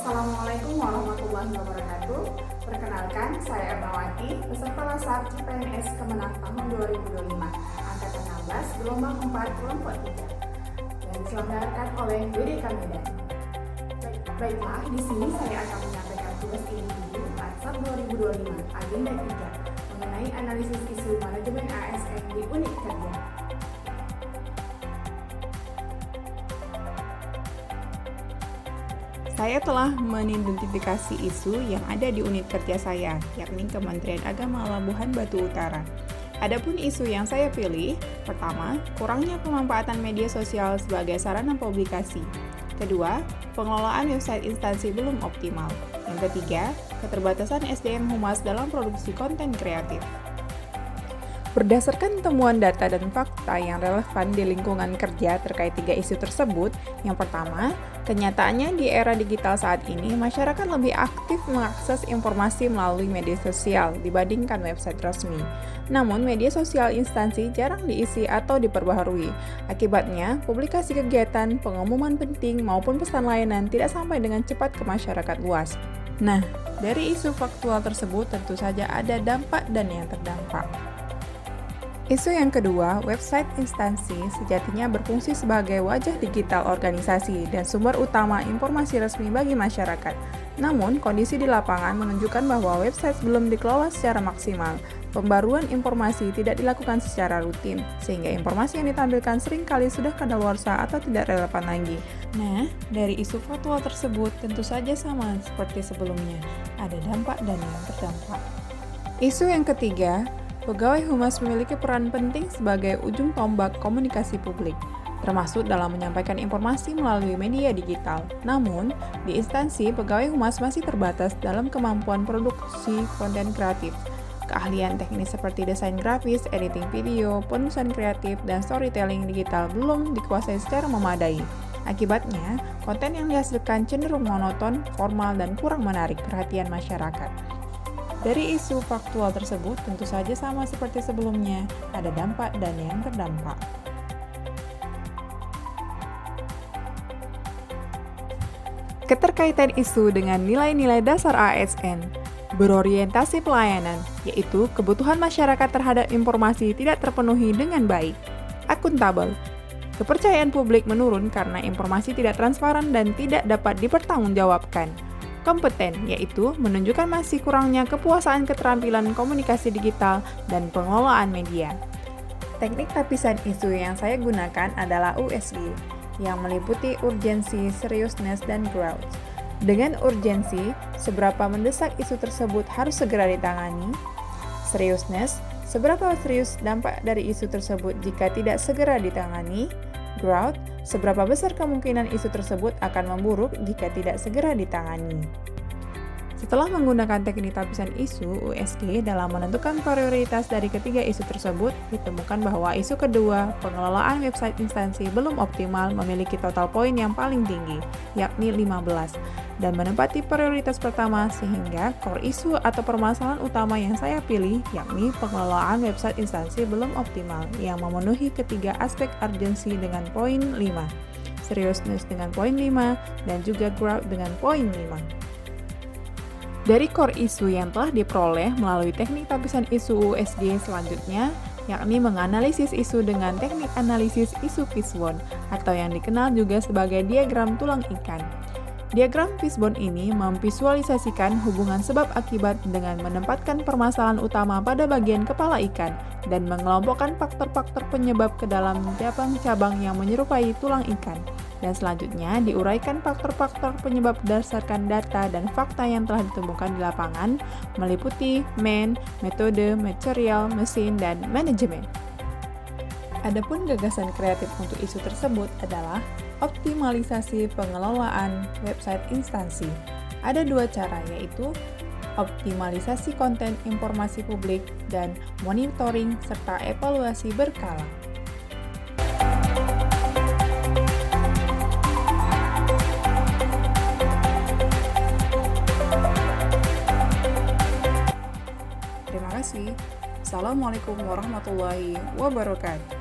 Assalamualaikum warahmatullahi wabarakatuh. Perkenalkan, saya Ernawati, peserta Lasar CPNS Kemenang tahun 2025, Angkatan 16, gelombang 4, kelompok 3, yang diselenggarakan oleh WDK Medan. Baiklah, di sini saya akan menyampaikan tugas individu Lasar 2025, agenda 3, mengenai analisis isu manajemen ASN di unit kerja. Saya telah mengidentifikasi isu yang ada di unit kerja saya, yakni Kementerian Agama Labuhan Batu Utara. Adapun isu yang saya pilih, pertama, kurangnya pemanfaatan media sosial sebagai sarana publikasi. Kedua, pengelolaan website instansi belum optimal. Yang ketiga, keterbatasan SDM Humas dalam produksi konten kreatif. Berdasarkan temuan data dan fakta yang relevan di lingkungan kerja terkait 3 isu tersebut, yang pertama, kenyataannya di era digital saat ini, masyarakat lebih aktif mengakses informasi melalui media sosial dibandingkan website resmi. Namun, media sosial instansi jarang diisi atau diperbaharui. Akibatnya, publikasi kegiatan, pengumuman penting, maupun pesan layanan tidak sampai dengan cepat ke masyarakat luas. Nah, dari isu faktual tersebut tentu saja ada dampak dan yang terdampak. Isu yang kedua, website instansi sejatinya berfungsi sebagai wajah digital organisasi dan sumber utama informasi resmi bagi masyarakat. Namun, kondisi di lapangan menunjukkan bahwa website belum dikelola secara maksimal. Pembaruan informasi tidak dilakukan secara rutin, sehingga informasi yang ditampilkan seringkali sudah kadaluarsa atau tidak relevan lagi. Nah, dari isu faktual tersebut tentu saja sama seperti sebelumnya, ada dampak dan yang terdampak. Isu yang ketiga, Pegawai Humas memiliki peran penting sebagai ujung tombak komunikasi publik, termasuk dalam menyampaikan informasi melalui media digital. Namun, di instansi, pegawai Humas masih terbatas dalam kemampuan produksi konten kreatif. Keahlian teknis seperti desain grafis, editing video, penulisan kreatif, dan storytelling digital belum dikuasai secara memadai. Akibatnya, konten yang dihasilkan cenderung monoton, formal, dan kurang menarik perhatian masyarakat. Dari isu faktual tersebut tentu saja sama seperti sebelumnya, ada dampak dan yang terdampak. Keterkaitan isu dengan nilai-nilai dasar ASN berorientasi pelayanan, yaitu kebutuhan masyarakat terhadap informasi tidak terpenuhi dengan baik. Akuntabel, kepercayaan publik menurun karena informasi tidak transparan dan tidak dapat dipertanggungjawabkan. Kompeten, yaitu menunjukkan masih kurangnya kepuasan keterampilan komunikasi digital dan pengelolaan media. Teknik tapisan isu yang saya gunakan adalah USG, yang meliputi urgensi, seriousness, dan growth. Dengan urgensi, seberapa mendesak isu tersebut harus segera ditangani. Seriousness, seberapa serius dampak dari isu tersebut jika tidak segera ditangani. Growth, seberapa besar kemungkinan isu tersebut akan memburuk jika tidak segera ditangani. Setelah menggunakan teknik tapisan isu USG dalam menentukan prioritas dari ketiga isu tersebut, ditemukan bahwa isu kedua, pengelolaan website instansi belum optimal memiliki total poin yang paling tinggi, yakni 15, dan menempati prioritas pertama sehingga core isu atau permasalahan utama yang saya pilih, yakni pengelolaan website instansi belum optimal, yang memenuhi ketiga aspek urgensi dengan poin 5, seriousness dengan poin 5, dan juga growth dengan poin 5. Dari core isu yang telah diperoleh melalui teknik tapisan isu USG selanjutnya, yakni menganalisis isu dengan teknik analisis isu fishbone atau yang dikenal juga sebagai diagram tulang ikan. Diagram fishbone ini memvisualisasikan hubungan sebab akibat dengan menempatkan permasalahan utama pada bagian kepala ikan dan mengelompokkan faktor-faktor penyebab ke dalam cabang-cabang yang menyerupai tulang ikan. Dan selanjutnya diuraikan faktor-faktor penyebab berdasarkan data dan fakta yang telah ditemukan di lapangan, meliputi metode, material, mesin, dan manajemen. Adapun gagasan kreatif untuk isu tersebut adalah optimalisasi pengelolaan website instansi. Ada 2 cara, yaitu optimalisasi konten informasi publik dan monitoring serta evaluasi berkala. Terima kasih. Assalamualaikum warahmatullahi wabarakatuh.